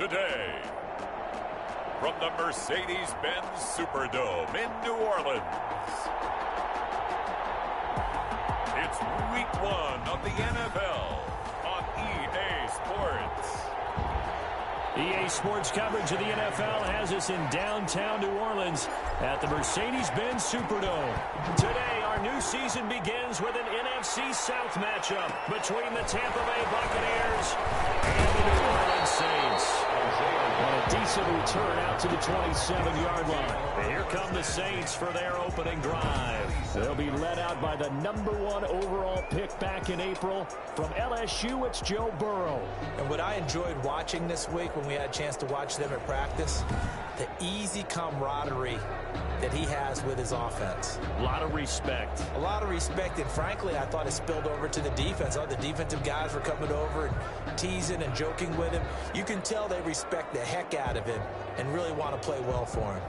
today. From the Mercedes-Benz Superdome in New Orleans, it's Week 1 of the NFL on EA Sports. EA Sports coverage of the NFL has us in downtown New Orleans at the Mercedes-Benz Superdome. Today, our new season begins with an NFC South matchup between the Tampa Bay Buccaneers and the New Orleans Saints. And a decent return out to the 27-yard line. And here come the Saints for their opening drive. They'll be led out by the #1 overall pick back in April. From LSU, it's Joe Burrow. And what I enjoyed watching this week when we had a chance to watch them at practice, the easy camaraderie that he has with his offense. A lot of respect. A lot of respect, and frankly, I thought it spilled over to the defense. All the defensive guys were coming over and teasing and joking with him. You can tell they respect the heck out of him and really want to play well for him.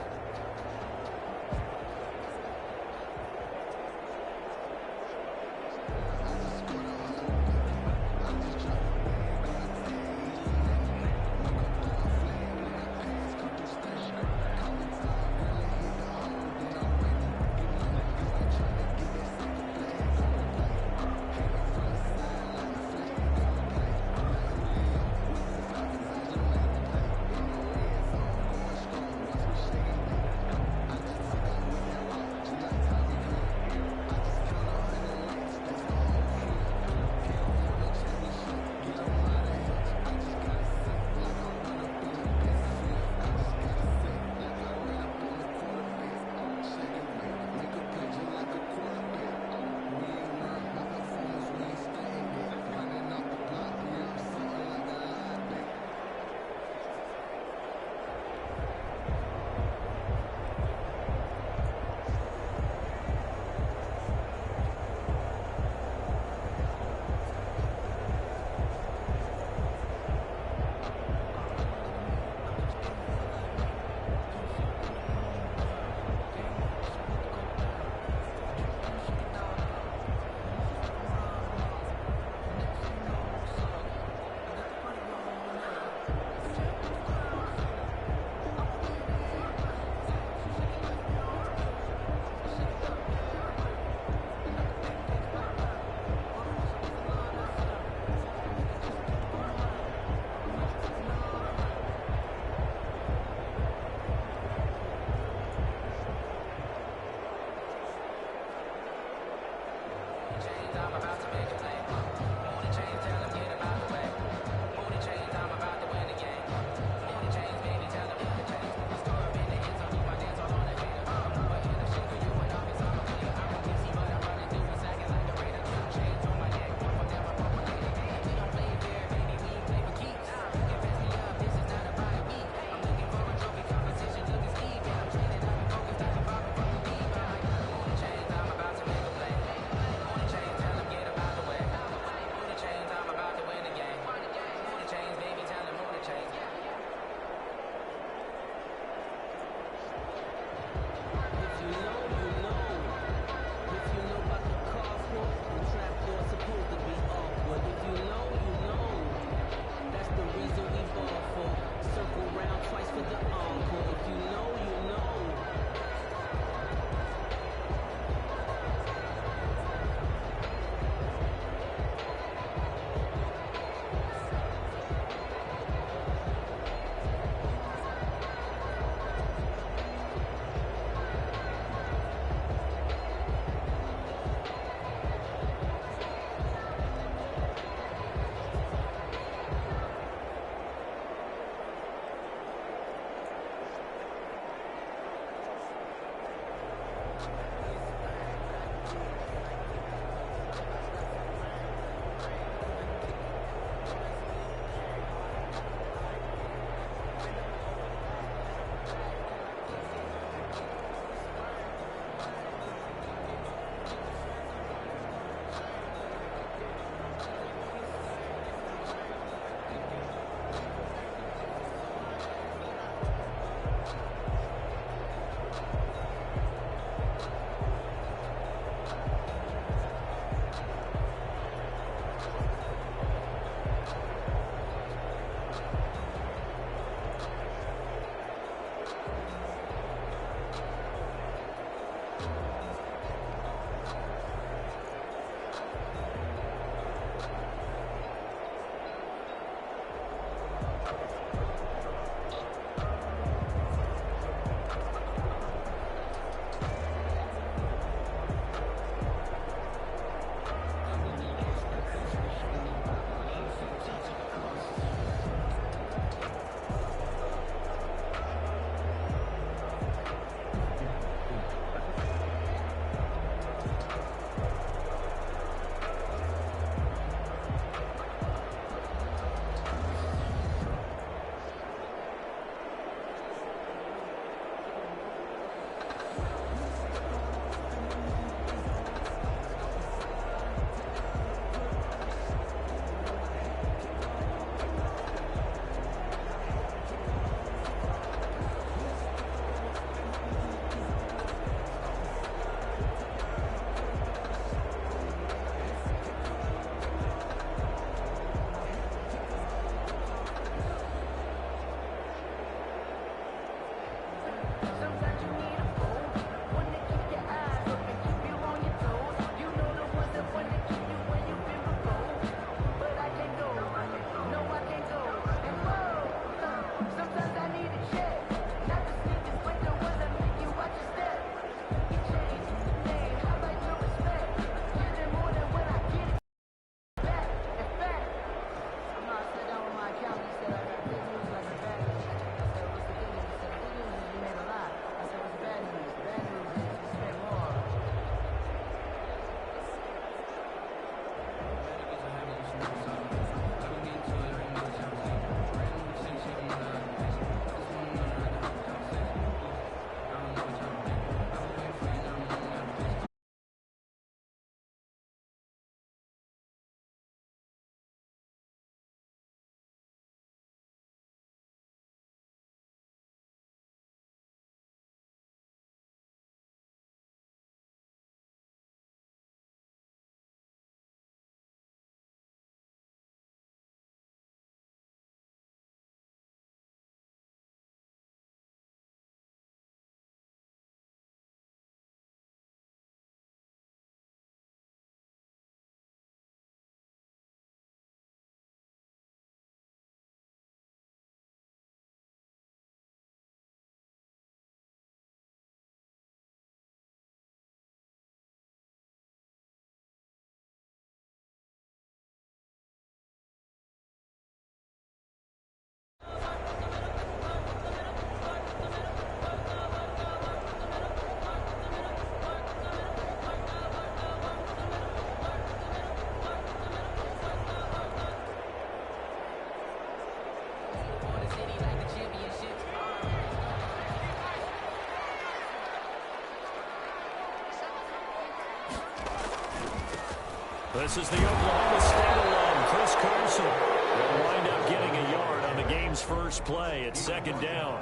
This is the Oklahoma State alum, Chris Carson. Will wind up getting a yard on the game's first play at second down.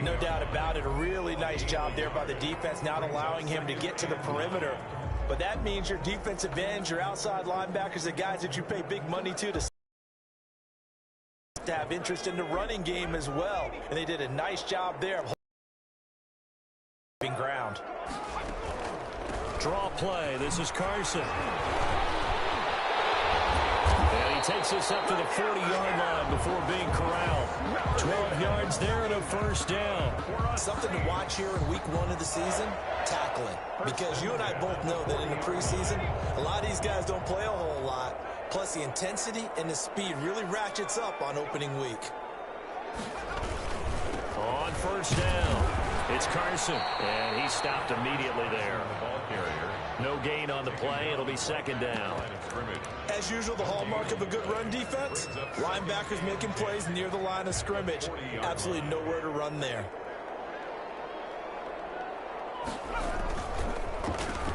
No doubt about it. A really nice job there by the defense, not allowing him to get to the perimeter. But that means your defensive ends, your outside linebackers, the guys that you pay big money to have interest in the running game as well. And they did a nice job there of holding ground. Draw play. This is Carson. And he takes us up to the 40-yard line before being corralled. 12 yards there and a first down. Something to watch here in week 1 of the season, tackling. Because you and I both know that in the preseason, a lot of these guys don't play a whole lot. Plus, the intensity and the speed really ratchets up on opening week. On first down, it's Carson, and he stopped immediately there. No gain on the play. It'll be second down. As usual, the hallmark of a good run defense, linebackers making plays near the line of scrimmage. Absolutely nowhere to run there.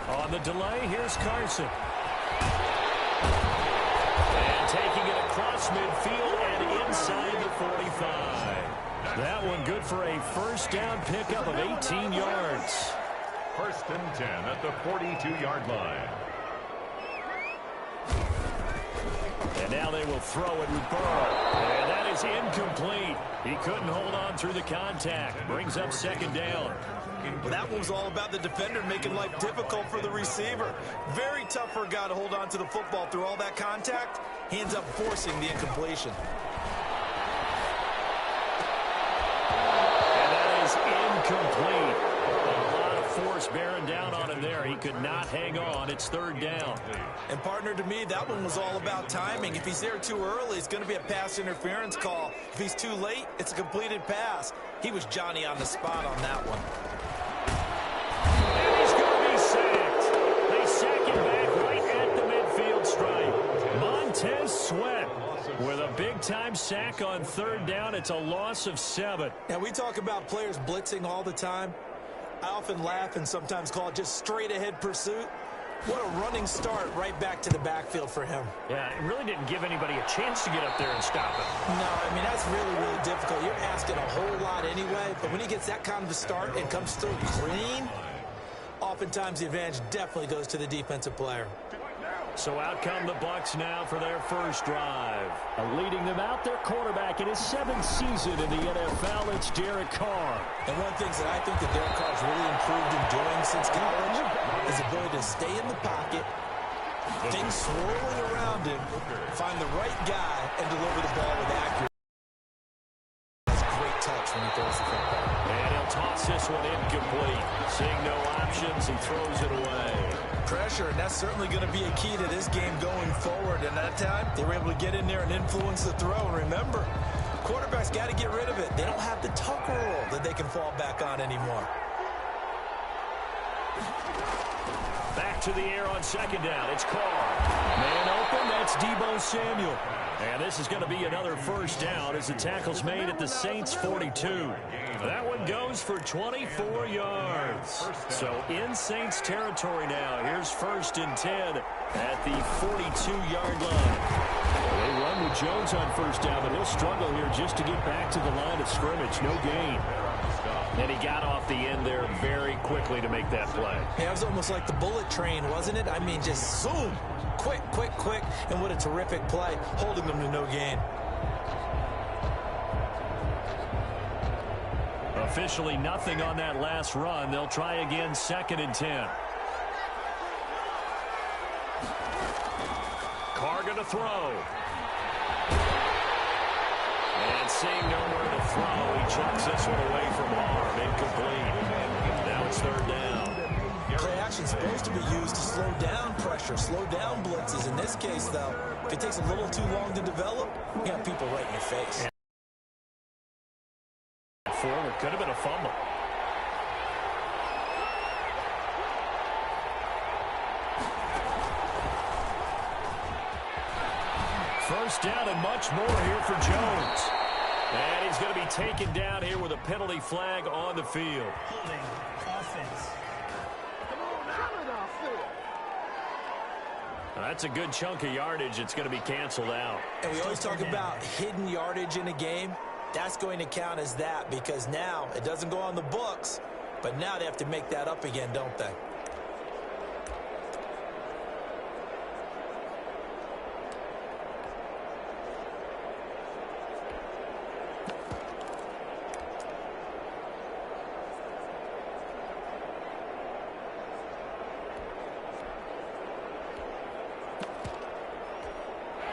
On the delay, here's Carson. And taking it across midfield and inside the 45. That one good for a first down pickup of 18 yards. First and 10 at the 42-yard line. And now they will throw it with Burrow. And that is incomplete. He couldn't hold on through the contact. Brings up second down. Well, that one was all about the defender making life difficult for the receiver. Very tough for a guy to hold on to the football through all that contact. He ends up forcing the incompletion. And that is incomplete. A lot of force bearing down on him there. He could not hang on. It's third down. And partner, to me, that one was all about timing. If he's there too early, it's going to be a pass interference call. If he's too late, it's a completed pass. He was Johnny on the spot on that one. And he's going to be sacked. They sack him back right at the midfield stripe. Montez Sweat with a big-time sack on third down. It's a loss of 7. Now, we talk about players blitzing all the time. I often laugh and sometimes call it just straight-ahead pursuit. What a running start right back to the backfield for him. Yeah, it really didn't give anybody a chance to get up there and stop him. No, I mean, that's really, really difficult. You're asking a whole lot anyway, but when he gets that kind of a start and comes through clean, oftentimes the advantage definitely goes to the defensive player. So out come the Bucs now for their first drive. Leading them out, their quarterback in his 7th season in the NFL, it's Derek Carr. And one of the things that I think that Derek Carr's really improved in doing since college is the ability to stay in the pocket, things swirling around him, find the right guy, and deliver the ball with accuracy. That's great touch when he throws the football. And he'll toss this one incomplete. Seeing no options, he throws it away. Pressure, and that's certainly going to be a key to this game going forward. And that time, they were able to get in there and influence the throw. And remember, quarterbacks got to get rid of it. They don't have the tuck roll that they can fall back on anymore. Back to the air on second down. It's Carr. Man open, that's Deebo Samuel. And this is going to be another first down as the tackle's made at the Saints' 42. That one goes for 24 yards. So in Saints territory now. Here's first and 10 at the 42-yard line. They run with Jones on first down, but he'll struggle here just to get back to the line of scrimmage. No gain. And he got off the end there very quickly to make that play. Yeah, it was almost like the bullet train, wasn't it? I mean, just zoom. Quick, quick, quick. And what a terrific play, holding them to no gain. Officially nothing on that last run. They'll try again, second and 10. Carr going to throw. And seeing nowhere to throw, he chucks this one away from harm. Incomplete. Now it's third down. Play action is supposed to be used to slow down pressure, slow down blitzes. In this case, though, if it takes a little too long to develop, you have people right in your face. Forward, could have been a fumble. First down and much more here for Jones. And he's going to be taken down here with a penalty flag on the field. Holding offense. Come on out of the field. That's a good chunk of yardage. It's going to be canceled out. And we always talk about hidden yardage in a game. That's going to count as that because now it doesn't go on the books, but now they have to make that up again, don't they?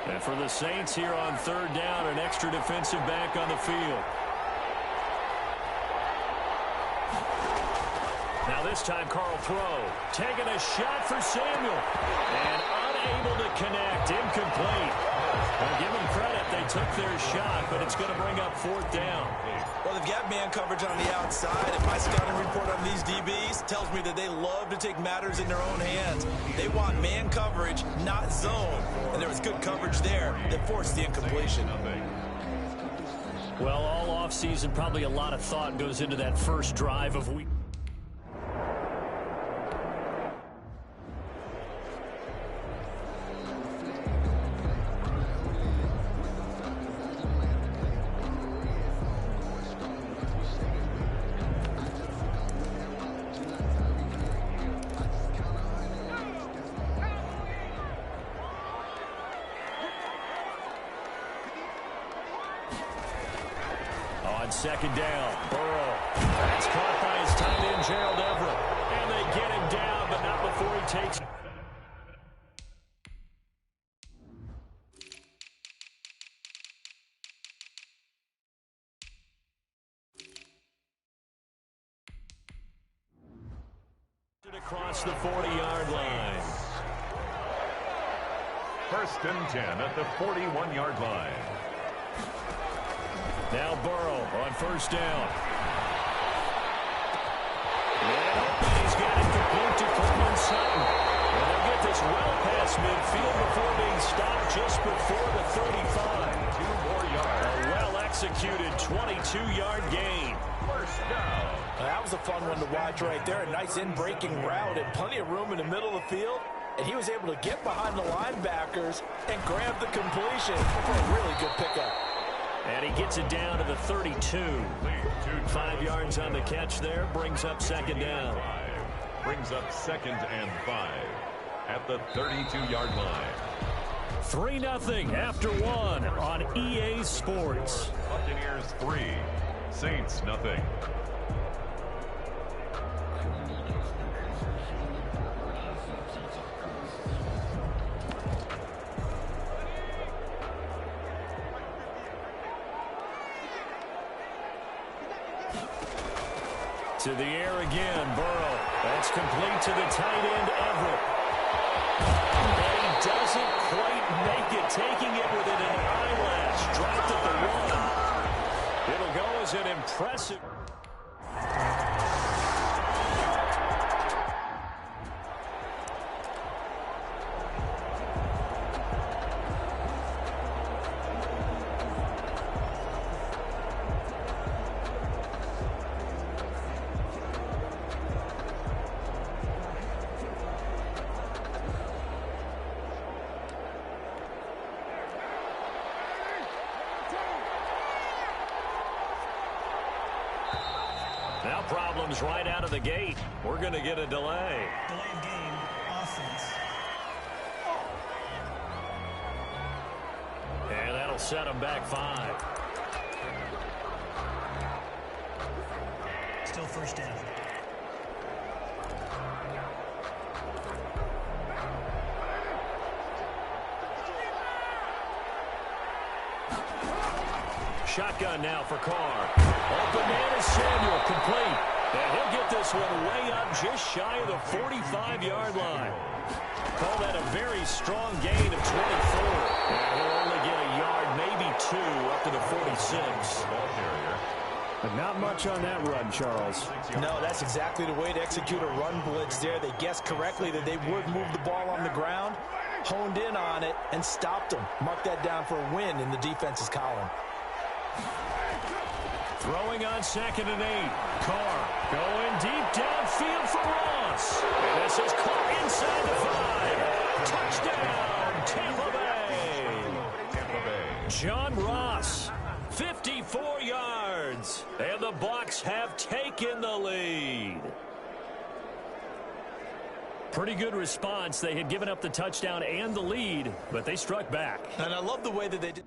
And for the Saints here on third down, an extra defensive back on the field. Now this time Carl Pro taking a shot for Samuel. And unable to connect. Incomplete. Well, give them credit. They took their shot, but it's going to bring up fourth down. Well, they've got man coverage on the outside, and my scouting report on these DBs tells me that they love to take matters in their own hands. They want man coverage, not zone. And there was good coverage there that forced the incompletion. Well, all offseason, probably a lot of thought goes into that first drive of week. Second down, Burrow. That's caught by his tight end, Gerald Everett. And they get him down, but not before he takes it. Across the 40-yard line. First and 10 at the 41-yard line. Now Burrow on first down. And he's got it complete to Courtland Sutton. And they'll get this well past midfield before being stopped just before the 35. 2 more yards. A well-executed 22-yard gain. First down. That was a fun one to watch right there. A nice in-breaking route and plenty of room in the middle of the field. And he was able to get behind the linebackers and grab the completion for a really good pickup. And he gets it down to the 32. 5 yards on the catch there. Brings up second down. Brings up second and 5 at the 32-yard line. 3-0 after 1 on EA Sports. Buccaneers 3, Saints 0. To the air again, Burrow. That's complete to the tight end, Everett. And he doesn't quite make it, taking it within an eyelash. Dropped at the 1. It'll go as an impressive... Now problems right out of the gate. We're going to get a delay. Delayed game, offense. And that'll set them back 5. Still first down. Shotgun now for Carr. Open man is Samuel, complete. And he'll get this one way up just shy of the 45-yard line. Call that a very strong gain of 24. And he'll only get a yard, maybe 2, up to the 46. But not much on that run, Charles. No, that's exactly the way to execute a run blitz there. They guessed correctly that they would move the ball on the ground, honed in on it, and stopped them. Mark that down for a win in the defense's column. Throwing on second and 8. Carr going deep downfield for Ross. And this is caught inside the 5. Touchdown, Tampa Bay. John Ross, 54 yards, and the Bucs have taken the lead. Pretty good response. They had given up the touchdown and the lead, but they struck back. And I love the way that they did.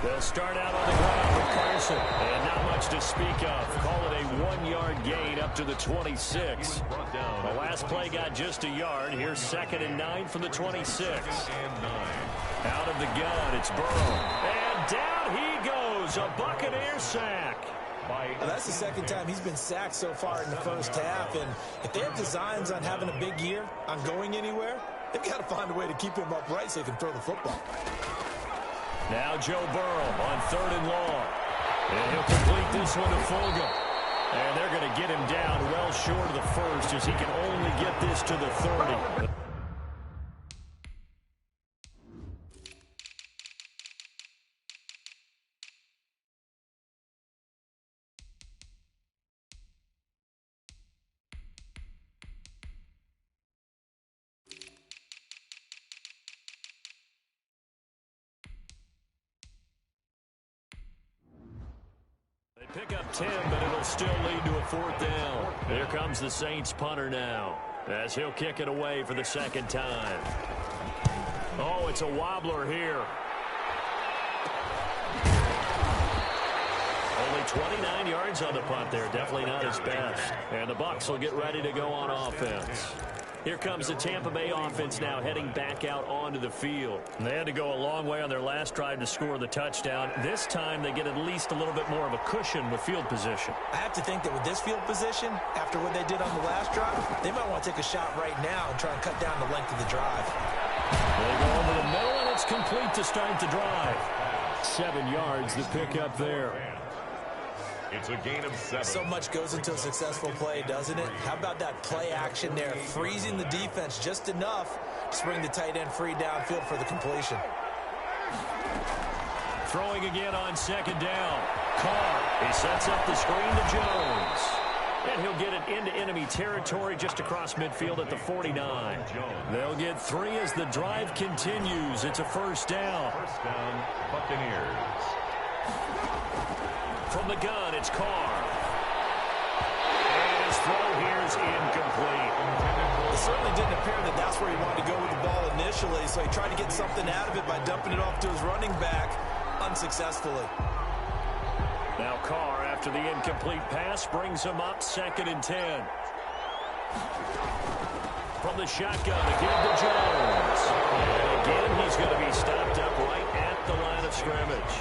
They'll start out on the ground with Carson. And not much to speak of. Call it a 1-yard gain up to the 26. The last play got just a yard. Here's 2nd and 9 from the 26. Out of the gun, it's Burrow. And down he goes. A Buccaneer sack. Well, that's the second time he's been sacked so far in the first half. And if they have designs on having a big year, on going anywhere, they've got to find a way to keep him upright so he can throw the football. Now Joe Burrow on 3rd and long. And he'll complete this one to Fulgham. And they're going to get him down well short of the first as he can only get this to the 30. Pick up 10, but it'll still lead to a 4th down. Here comes the Saints punter now, as he'll kick it away for the 2nd time. Oh, it's a wobbler here. Only 29 yards on the punt there. Definitely not his best. And the Bucs will get ready to go on offense. Here comes the Tampa Bay offense now heading back out onto the field. And they had to go a long way on their last drive to score the touchdown. This time they get at least a little bit more of a cushion with field position. I have to think that with this field position, after what they did on the last drive, they might want to take a shot right now and try and cut down the length of the drive. They go over the middle, and it's complete to start the drive. 7 yards to pick up there. It's a gain of 7. So much goes into a successful play, doesn't it? How about that play action there? Freezing the defense just enough to bring the tight end free downfield for the completion. Throwing again on 2nd down. Carr, he sets up the screen to Jones. And he'll get it into enemy territory just across midfield at the 49. They'll get 3 as the drive continues. It's a 1st down. 1st down, Buccaneers. From the gun, it's Carr. And his throw here is incomplete. It certainly didn't appear that that's where he wanted to go with the ball initially, so he tried to get something out of it by dumping it off to his running back unsuccessfully. Now Carr, after the incomplete pass, brings him up 2nd and 10. From the shotgun, again to Jones. And again, he's going to be stopped up right at the line of scrimmage.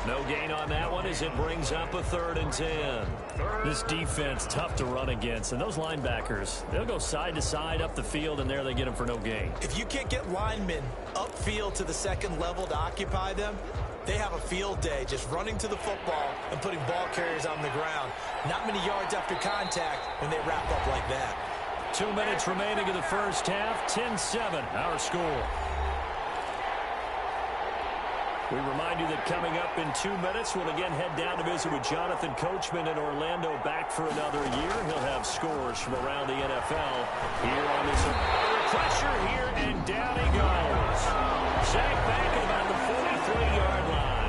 No gain on that one as it brings up a 3rd and 10. This defense, tough to run against. And those linebackers, they'll go side to side up the field, and there they get them for no gain. If you can't get linemen upfield to the 2nd level to occupy them, they have a field day just running to the football and putting ball carriers on the ground. Not many yards after contact when they wrap up like that. 2 minutes remaining in the first half. 10-7, our score. We remind you that coming up in 2 minutes, we'll again head down to visit with Jonathan Coachman in Orlando, back for another year. He'll have scores from around the NFL here on this pressure here, and down he goes. Sacked back at about the 43-yard line.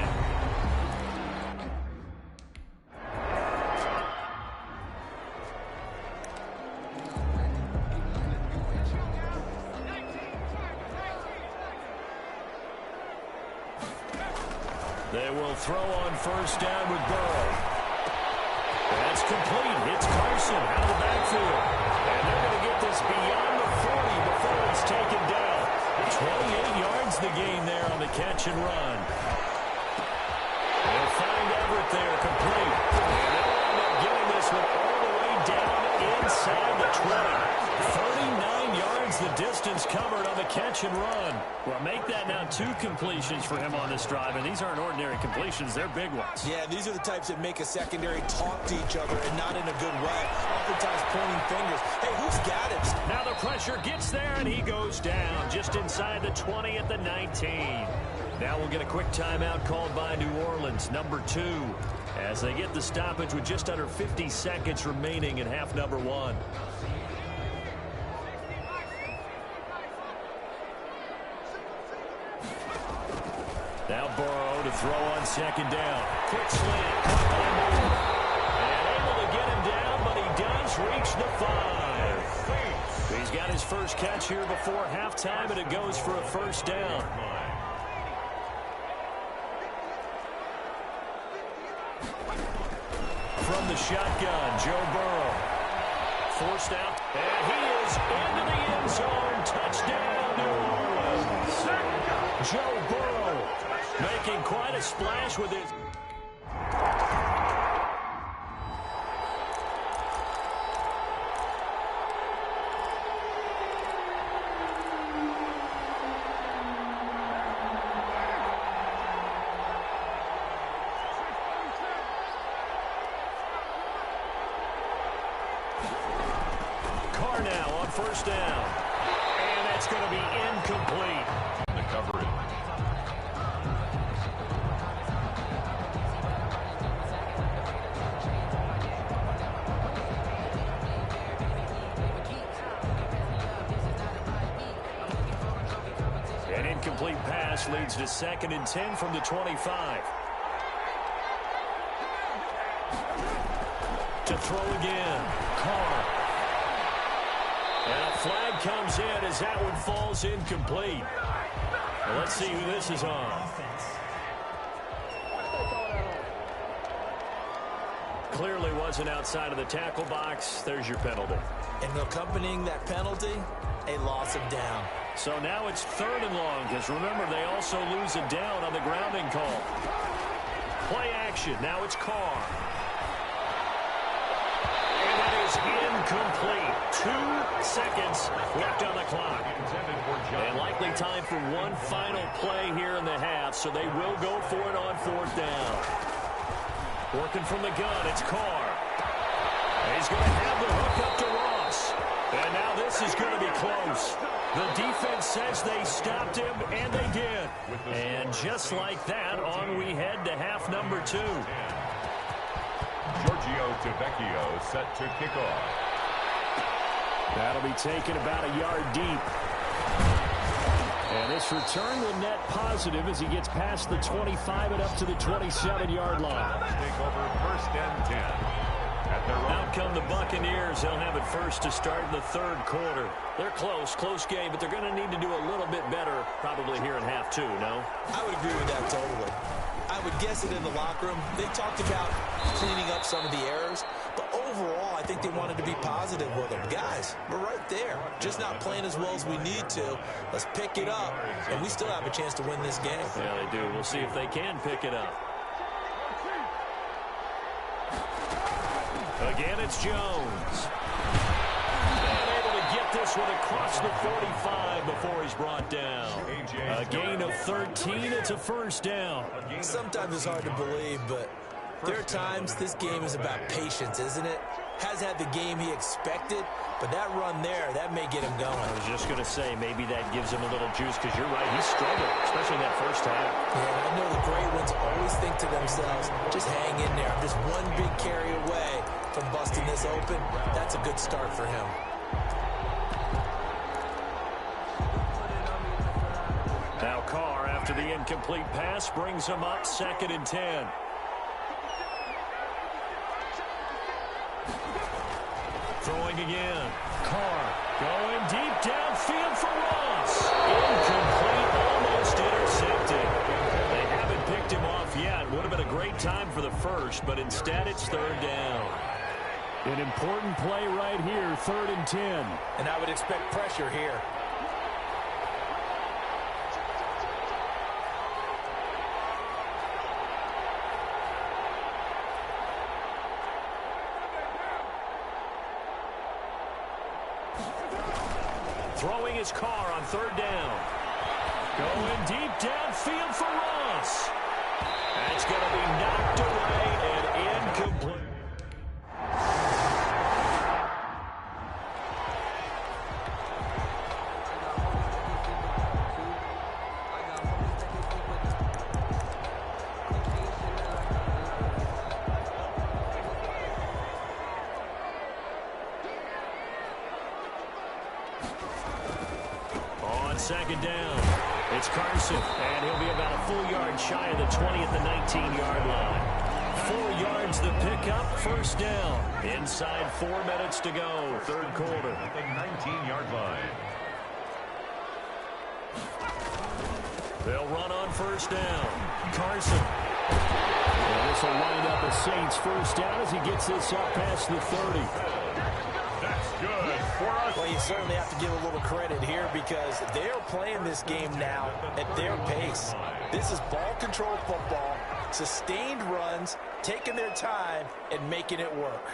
They will throw on 1st down with Burrow. That's complete. It's Carson out of the backfield. And they're going to get this beyond the 40 before it's taken down. 28 yards the gain there on the catch and run. They'll find Everett there, complete. And they'll end up getting this one all the way down inside the 20. 39 yards finds the distance covered on the catch and run. Well, make that now 2 completions for him on this drive, and these aren't ordinary completions. They're big ones. Yeah, these are the types that make a secondary talk to each other and not in a good way. Oftentimes pointing fingers. Hey, who's got it? Now the pressure gets there, and he goes down just inside the 20 at the 19. Now we'll get a quick timeout called by New Orleans, number 2, as they get the stoppage with just under 50 seconds remaining in half number 1. Now Burrow to throw on second down. Quick slant. And able to get him down, but he does reach the 5. He's got his first catch here before halftime, and it goes for a first down. From the shotgun, Joe Burrow. Forced out, and he is into the end zone. Touchdown, New Orleans. Joe Burrow making quite a splash with it. Carr now on first down. And that's going to be incomplete. The coverage. An incomplete pass leads to 2nd and 10 from the 25. To throw again. Carr. And a flag comes in as that one falls incomplete. Well, let's see who this is on. Offense. Clearly wasn't outside of the tackle box. There's your penalty. And accompanying that penalty, a loss of down. So now it's 3rd and long, because remember, they also lose a down on the grounding call. Play action. Now it's Carr. And that is incomplete. 2 seconds left on the clock. And likely time for one final play here in the half, so they will go for it on 4th down. Working from the gun, it's Carr. And he's going to have the hook up to Ross. And now this is going to be close. The defense says they stopped him, and they did. And just like that, on we head to half number 2. Giorgio Tavecchio set to kick off. That'll be taken about a yard deep. And this return will net positive as he gets past the 25 and up to the 27-yard line. Take over 1st and 10. Out come the Buccaneers. They'll have it first to start in the 3rd quarter. They're close game, but they're going to need to do a little bit better probably here in half 2, no? I would agree with that totally. I would guess it in the locker room. They talked about cleaning up some of the errors, but overall, I think they wanted to be positive with them. Guys, we're right there. Just not playing as well as we need to. Let's pick it up, and we still have a chance to win this game. Yeah, they do. We'll see if they can pick it up. Again, it's Jones. And able to get this one across the 45 before he's brought down. A gain of 13. It's a first down. Sometimes it's hard to believe, but there are times this game is about patience, isn't it? Has had the game he expected, but that run there, that may get him going. I was just going to say, maybe that gives him a little juice, because you're right, he struggled, especially in that first half. Yeah, and I know the great ones always think to themselves, just hang in there. I'm just one big carry away from busting this open. That's a good start for him. Now Carr, after the incomplete pass, brings him up 2nd and 10. Throwing again. Carr going deep downfield for Ross. Incomplete, almost intercepted. They haven't picked him off yet. Would have been a great time for the first, but instead it's 3rd down. An important play right here, 3rd and 10. And I would expect pressure here. Throwing his car on third down. Going deep downfield for Ross. That's going to be knocked away and incomplete. Second down. It's Carson, and he'll be about a full yard shy of the 20 at the 19-yard line. 4 yards the pickup, first down. Inside 4 minutes to go, third quarter. At the 19-yard line. They'll run on first down. Carson. And this will wind up a Saints first down as he gets this up past the 30. That's good for us. Well, you certainly have to give a little credit here because they're playing this game now at their pace. This is ball control football, sustained runs, taking their time, and making it work.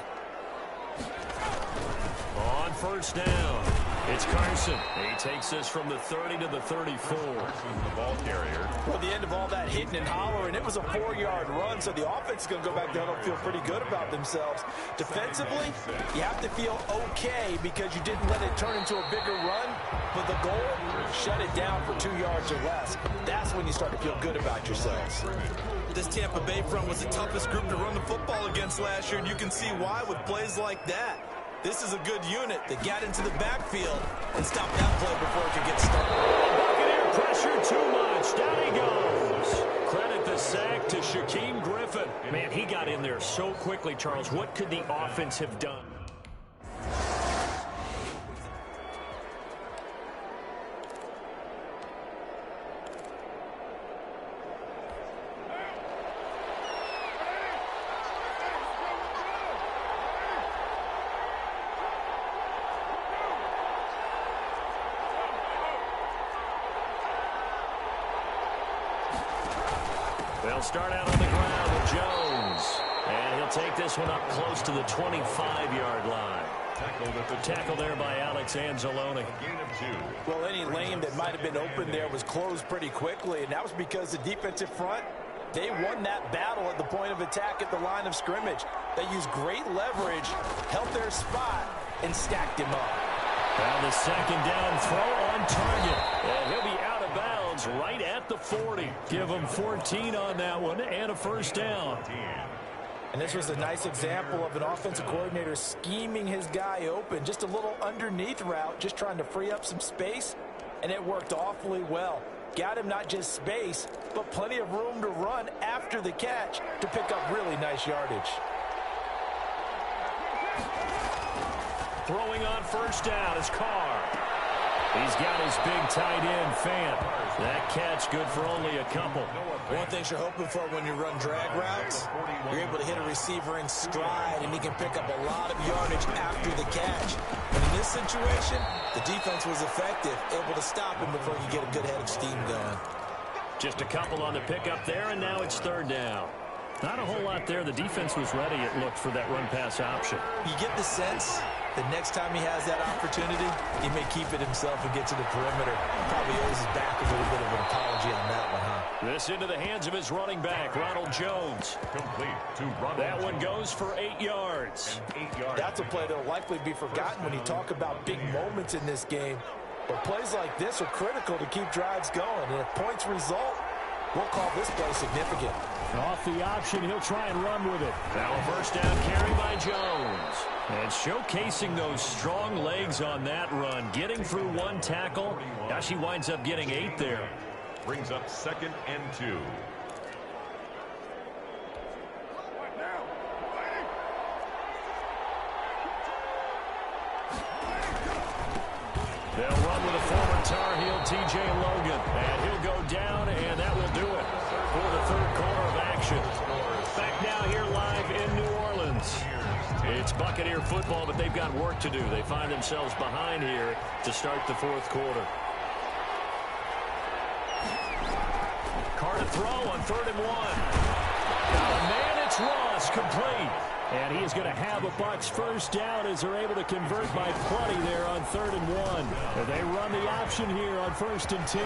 On first down, it's Carson. He takes this from the 30 to the 34. The ball carrier. Well, the end of all that hitting and hollering, it was a 4-yard run, so the offense is going to go back down and feel pretty good about themselves. Defensively, you have to feel okay because you didn't let it turn into a bigger run, but the goal, shut it down for 2 yards or less. That's when you start to feel good about yourselves. This Tampa Bay front was the toughest group to run the football against last year, and you can see why with plays like that. This is a good unit that got into the backfield and stopped that play before it could get started. Buccaneer pressure too much. Down he goes. Credit the sack to Shaquem Griffin. Man, he got in there so quickly, Charles. What could the offense have done? They'll start out on the ground with Jones. And he'll take this one up close to the 25-yard line. Tackle there by Alex Anzalone. Well, any lane that might have been open there was closed pretty quickly, and that was because the defensive front, they won that battle at the point of attack at the line of scrimmage. They used great leverage, held their spot, and stacked him up. Now the second down throw on target. And he'll be out of bounds right at the 40. Give him 14 on that one and a first down. And this was a nice example of an offensive coordinator scheming his guy open. Just a little underneath route, just trying to free up some space, and it worked awfully well. Got him not just space, but plenty of room to run after the catch to pick up really nice yardage. Throwing on first down is Carr. He's got his big tight end, Fant. That catch good for only a couple. One thing you're hoping for when you run drag routes, you're able to hit a receiver in stride, and he can pick up a lot of yardage after the catch. But in this situation, the defense was effective, able to stop him before you get a good head of steam going. Just a couple on the pickup there, and now it's third down. Not a whole lot there. The defense was ready, it looked, for that run-pass option. You get the sense that next time he has that opportunity, he may keep it himself and get to the perimeter. Probably owes his back a little bit of an apology on that one, huh? This into the hands of his running back, Ronald Jones. Complete to Ronald That one Jones. goes for 8 yards. 8 yards. That's a play that will likely be forgotten when you talk about big moments in this game. But plays like this are critical to keep drives going. And if points result, we'll call this play significant. Off the option, he'll try and run with it. Now a first down carry by Jones. And showcasing those strong legs on that run. Getting through one tackle. Now she winds up getting 8 there. Brings up 2nd and 2. They'll run with a former Tar Heel, T.J. Logan. And he'll go down, and that will do it for the third quarter of action. Back now here live in New Orleans. It's Buccaneer football, but they've got work to do. They find themselves behind here to start the fourth quarter. Carr to throw on 3rd and 1. Got a man, it's Ross, complete. And he is going to have a Bucs first down as they're able to convert by plenty there on 3rd and 1. They run the option here on 1st and 10.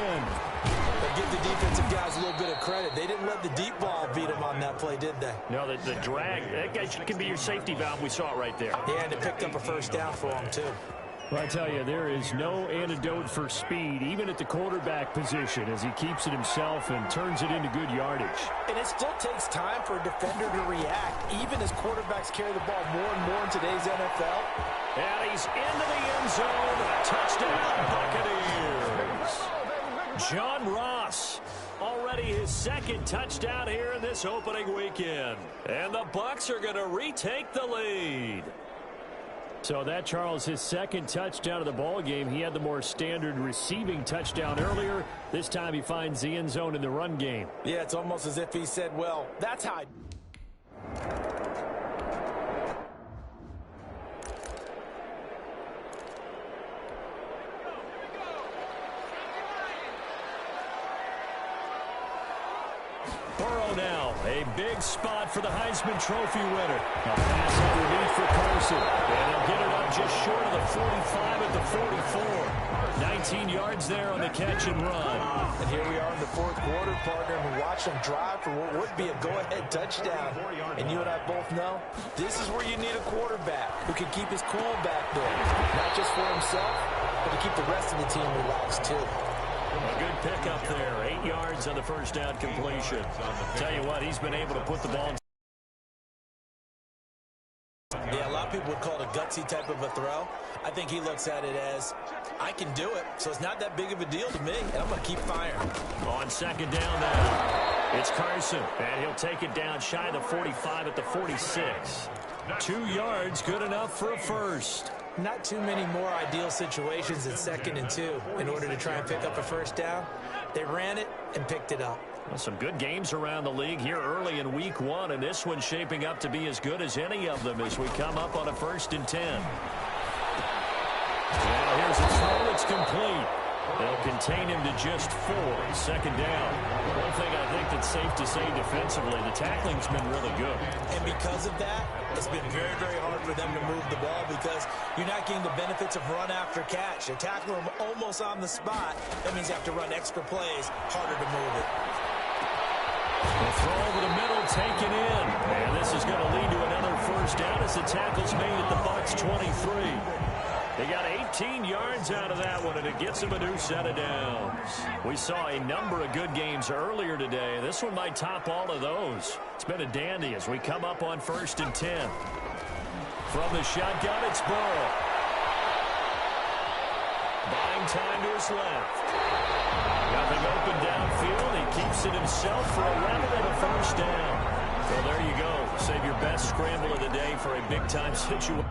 They give the defensive guys a little bit of credit. They didn't let the deep ball beat them on that play, did they? No, the drag, that can be your safety valve. We saw it right there. Yeah, and it picked up a first down for them, too. Well, I tell you, there is no antidote for speed, even at the quarterback position, as he keeps it himself and turns it into good yardage. And it still takes time for a defender to react, even as quarterbacks carry the ball more and more in today's NFL. And he's into the end zone. Touchdown, Buccaneers. John Ross, already his 2nd touchdown here in this opening weekend. And the Bucs are going to retake the lead. So that, Charles, his 2nd touchdown of the ball game. He had the more standard receiving touchdown earlier. This time he finds the end zone in the run game. Yeah, it's almost as if he said, well, that's how Burrow now, a big spot for the Heisman Trophy winner. A pass underneath for Carson, and he'll get it up just short of the 45 at the 44. 19 yards there on the catch and run. And here we are in the 4th quarter, partner, and we watch them drive for what would be a go-ahead touchdown. And you and I both know this is where you need a quarterback who can keep his cool back there, not just for himself, but to keep the rest of the team relaxed, too. A good pickup there. 8 yards on the first down completion. Tell you what, he's been able to put the ball in. Yeah, a lot of people would call it a gutsy type of a throw. I think he looks at it as, I can do it, so it's not that big of a deal to me, and I'm going to keep firing. On 2nd down now, it's Carson, and he'll take it down shy of the 45 at the 46. 2 yards, good enough for a first. Not too many more ideal situations at 2nd and 2 in order to try and pick up a first down. They ran it and picked it up. Well, some good games around the league here early in week 1, and this one's shaping up to be as good as any of them as we come up on a 1st and 10. Well, here's a throw that's complete. They'll contain him to just 4. 2nd down. One thing I think that's safe to say defensively, the tackling's been really good. And because of that, it's been very, very hard for them to move the ball because you're not getting the benefits of run after catch. They tackle him almost on the spot. That means you have to run extra plays, harder to move it. The throw over the middle, taken in. And this is going to lead to another first down as the tackle's made at the Bucs 23. They got 18 yards out of that one, and it gets them a new set of downs. We saw a number of good games earlier today. This one might top all of those. It's been a dandy as we come up on 1st and 10. From the shotgun, it's Burrow. Buying time to his left. Nothing open downfield. He keeps it himself for a 11 and a first down. Well, there you go. Save your best scramble of the day for a big-time situation.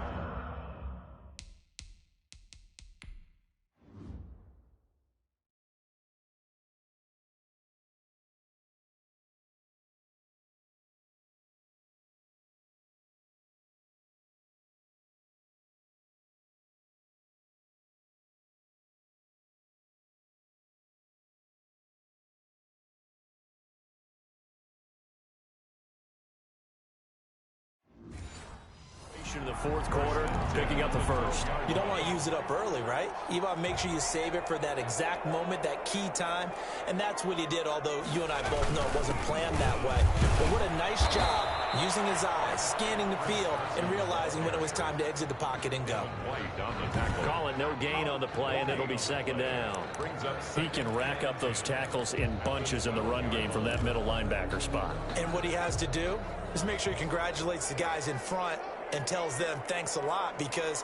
In the 4th quarter, picking up the first. You don't want to use it up early, right? You want to make sure you save it for that exact moment, that key time, and that's what he did, although you and I both know it wasn't planned that way. But what a nice job using his eyes, scanning the field, and realizing when it was time to exit the pocket and go. Call it no gain on the play, and it'll be 2nd down. He can rack up those tackles in bunches in the run game from that middle linebacker spot. And what he has to do is make sure he congratulates the guys in front and tells them thanks a lot, because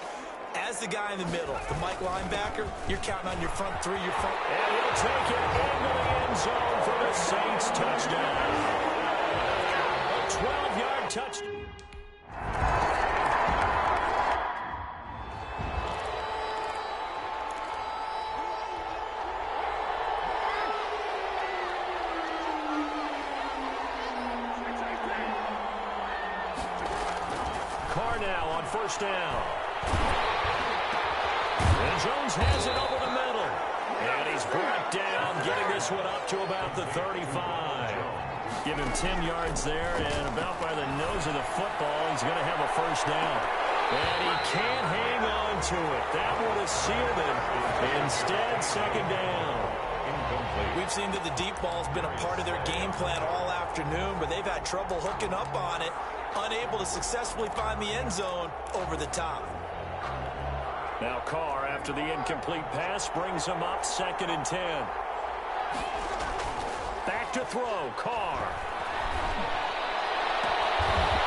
as the guy in the middle, the Mike linebacker, you're counting on your front 3, your front. And he'll take it into the end zone for the Saints touchdown. A 12-yard touchdown. Carr now on first down. And Jones has it over the middle. And he's brought down, getting this one up to about the 35. Give him 10 yards there, and about by the nose of the football, he's going to have a first down. And he can't hang on to it. That would have sealed it. Instead, second down. Incomplete. We've seen that the deep ball's been a part of their game plan all afternoon, but they've had trouble hooking up on it, unable to successfully find the end zone over the top. Now Carr, after the incomplete pass, brings him up 2nd and 10. Back to throw, Carr.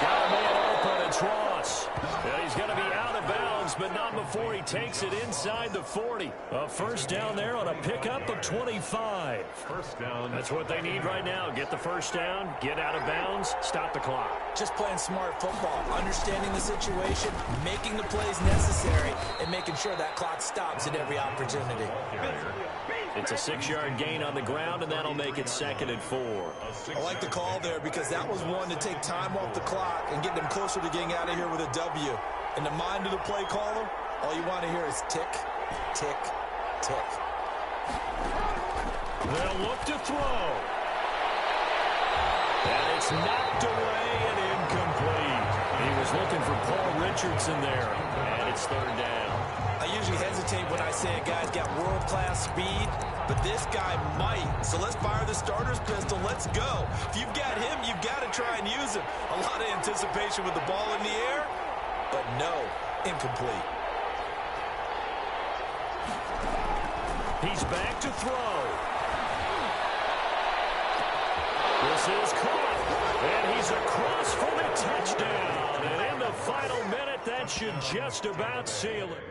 Got a man open, it's Ross. And he's going to be out of bounds, but not before he takes it inside the 40. A first down there on a pickup of 25. First down. That's what they need right now. Get the first down, get out of bounds, stop the clock. Just playing smart football, understanding the situation, making the plays necessary, and making sure that clock stops at every opportunity. It's a 6-yard gain on the ground, and that'll make it 2nd and 4. I like the call there because that was one to take time off the clock and get them closer to getting out of here with a W. In the mind of the play caller, all you want to hear is tick, tick, tick. They'll look to throw. And it's knocked away and incomplete. He was looking for Paul Richardson there, and it's 3rd down. I usually hesitate when I say a guy's got world-class speed, but this guy might. So let's fire the starter's pistol. Let's go. If you've got him, you've got to try and use him. A lot of anticipation with the ball in the air, but no, incomplete. He's back to throw. This is caught, and he's across for the touchdown. And in the final minute, that should just about seal it.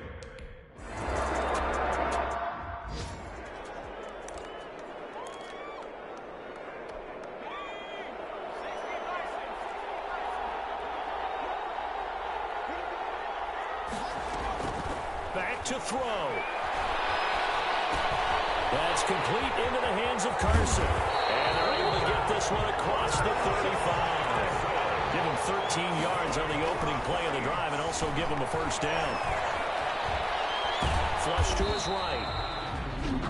Back to throw. That's complete into the hands of Carson. And they're able to get this one across the 35. Give him 13 yards on the opening play of the drive and also give him a first down. Flush to his right.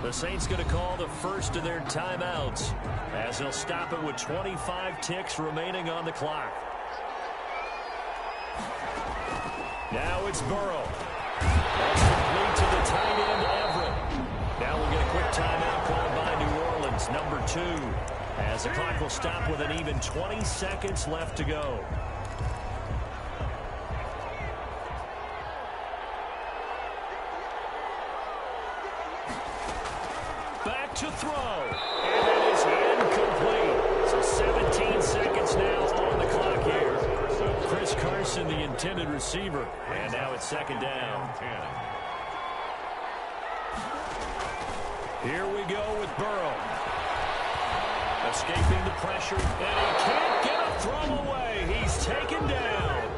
The Saints going to call the first of their timeouts as they'll stop it with 25 ticks remaining on the clock. Now it's Burrow. That's complete to the tight end, Everett. Now we'll get a quick timeout called by New Orleans, number 2, as the clock will stop with an even 20 seconds left to go. Back to throw, and it is incomplete. So 17 seconds now on the clock here. Chris Carson, the intended receiver, and now it's 2nd down. Here we go with Burrow. Escaping the pressure, and he can't get a throw away. He's taken down.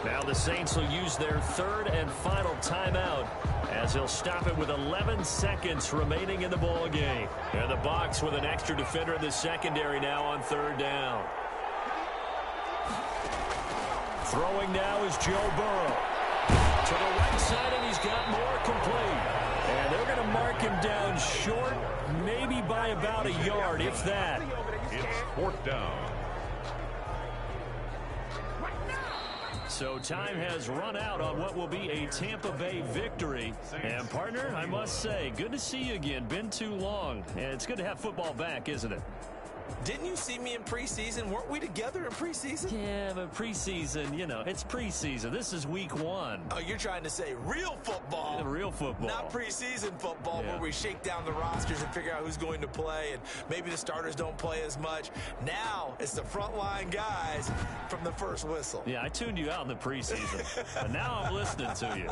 Now the Saints will use their 3rd and final timeout as they'll stop it with 11 seconds remaining in the ball game. And the Bucs with an extra defender in the secondary now on 3rd down. Throwing now is Joe Burrow. To the right side, and he's got more complete. And they're going to mark him down short, maybe by about a yard, if that. It's 4th down. So time has run out on what will be a Tampa Bay victory. And, partner, I must say, good to see you again. Been too long. And it's good to have football back, isn't it? Didn't you see me in preseason? Weren't we together in preseason? Yeah, but preseason, you know, it's preseason. This is week 1. Oh, you're trying to say real football. Yeah, real football. Not preseason football where we shake down the rosters and figure out who's going to play, and maybe the starters don't play as much. Now it's the frontline guys from the first whistle. Yeah, I tuned you out in the preseason, but now I'm listening to you.